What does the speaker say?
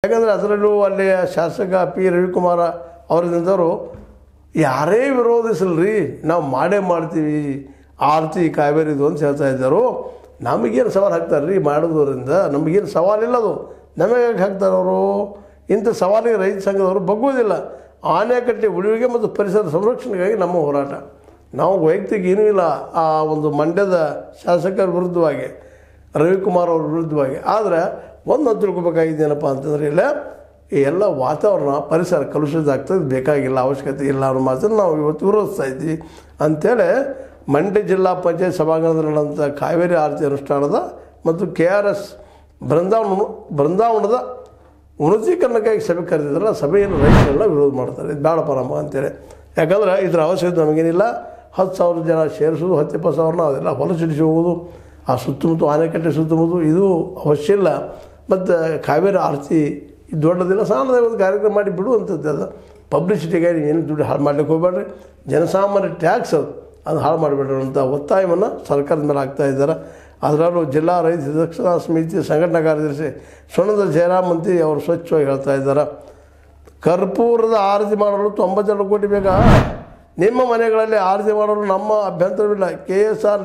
ಯಾಕಂದರೆ ಅದರಲ್ಲೂ ಅಲ್ಲಿಯ ಶಾಸಕ ಪಿ ರವಿಕುಮಾರ ಅವರಿಂದವರು ಯಾರೇ ವಿರೋಧಿಸಲ್ರಿ ನಾವು ಮಾಡೇ ಮಾಡ್ತೀವಿ ಆರ್ತಿ ಕಾವೇರಿದು ಅಂತ ಹೇಳ್ತಾ ಇದ್ದರು. ನಮಗೇನು ಸವಾಲು ಹಾಕ್ತಾರೆ ರೀ ಮಾಡೋದ್ರಿಂದ, ನಮಗೇನು ಸವಾಲಿಲ್ಲದು, ನಮಗೆ ಹಾಕ್ತಾರೆ ಅವರು. ಇಂಥ ಸವಾಲಿಗೆ ರೈತ ಸಂಘದವರು ಬಗ್ಗೋದಿಲ್ಲ. ಆನೆಕಟ್ಟೆ ಉಳಿವಿಗೆ ಮತ್ತು ಪರಿಸರ ಸಂರಕ್ಷಣೆಗಾಗಿ ನಮ್ಮ ಹೋರಾಟ. ನಾವು ವೈಯಕ್ತಿಕ ಏನೂ ಇಲ್ಲ ಆ ಒಂದು ಮಂಡ್ಯದ ಶಾಸಕರ ವಿರುದ್ಧವಾಗಿ, ರವಿಕುಮಾರ್ ಅವ್ರ ವಿರುದ್ಧವಾಗಿ. ಆದರೆ ಒಂದು ತಿಳ್ಕೊಬೇಕಾಗಿದ್ದೇನಪ್ಪ ಅಂತಂದರೆ ಇಲ್ಲ ಈ ಎಲ್ಲ ವಾತಾವರಣ ಪರಿಸರ ಕಲುಷಿತ ಆಗ್ತದೆ, ಬೇಕಾಗಿಲ್ಲ, ಅವಶ್ಯಕತೆ ಇಲ್ಲ ಅನ್ನೋ ಮಾತನ್ನು ನಾವು ಇವತ್ತು ವಿರೋಧಿಸ್ತಾ ಇದ್ವಿ ಅಂಥೇಳಿ ಮಂಡ್ಯ ಜಿಲ್ಲಾ ಪಂಚಾಯತ್ ಸಭಾಂಗಣದಲ್ಲಿ ನಡೆದಂಥ ಕಾವೇರಿ ಆರತಿ ಅನುಷ್ಠಾನದ ಮತ್ತು KRS ಬೃಂದಾವನದ ಉನ್ನತೀಕರಣಕ್ಕಾಗಿ ಸಭೆ ಕರೆದಿದ್ರಲ್ಲ, ಸಭೆಯನ್ನು ರೈತರೆಲ್ಲ ವಿರೋಧ ಮಾಡ್ತಾರೆ. ಇದು ಬೇಡಪ್ಪ ನಮ್ಮ ಅಂತೇಳಿ. ಯಾಕಂದ್ರೆ ಇದರ ಅವಶ್ಯಕತೆ ನಮಗೇನಿಲ್ಲ. 10,000 ಜನ ಸೇರಿಸೋದು, 10,000 ಅದೆಲ್ಲ ಹೊಲಸಿಡಿಸಿ ಹೋಗೋದು, ಆ ಸುತ್ತಮುತ್ತ ಆನೆಕಟ್ಟೆ ಸುತ್ತಮುತ್ತ ಇದು ಅವಶ್ಯ ಇಲ್ಲ. ಮತ್ತು ಕಾವೇರಿ ಆರತಿ ಇದು ದೊಡ್ಡದಿಲ್ಲ, ಸಣ್ಣದ ಒಂದು ಕಾರ್ಯಕ್ರಮ ಮಾಡಿ ಬಿಡುವಂಥದ್ದು. ಅದು ಪಬ್ಲಿಸಿಟಿಗೆ ಏನು ದುಡ್ಡು ಹಾಳು ಮಾಡ್ಲಿಕ್ಕೆ ಹೋಗ್ಬೇಡ್ರಿ. ಜನಸಾಮಾನ್ಯ ಟ್ಯಾಕ್ಸ್ ಅದು ಹಾಳು ಮಾಡಿಬಿಡ್ರಿ ಅಂತ ಒತ್ತಾಯವನ್ನು ಸರ್ಕಾರದ ಮೇಲೆ ಆಗ್ತಾ ಇದ್ದಾರೆ. ಅದರಲ್ಲೂ ಜಿಲ್ಲಾ ರೈತ ಹಿತರಕ್ಷಣಾ ಸಮಿತಿ ಸಂಘಟನಾ ಕಾರ್ಯದರ್ಶಿ ಸೊಣದ ಜಯರಾಮಂತಿ ಅವರು ಸ್ವಚ್ಛವಾಗಿ ಹೇಳ್ತಾ ಇದ್ದಾರೆ, ಕರ್ಪೂರದ ಆರತಿ ಮಾಡಲು 92 ಕೋಟಿ ಬೇಕಾ? ನಿಮ್ಮ ಮನೆಗಳಲ್ಲಿ ಆರತಿ ಮಾಡಲು ನಮ್ಮ ಅಭ್ಯಂತರವಿಲ್ಲ. KSR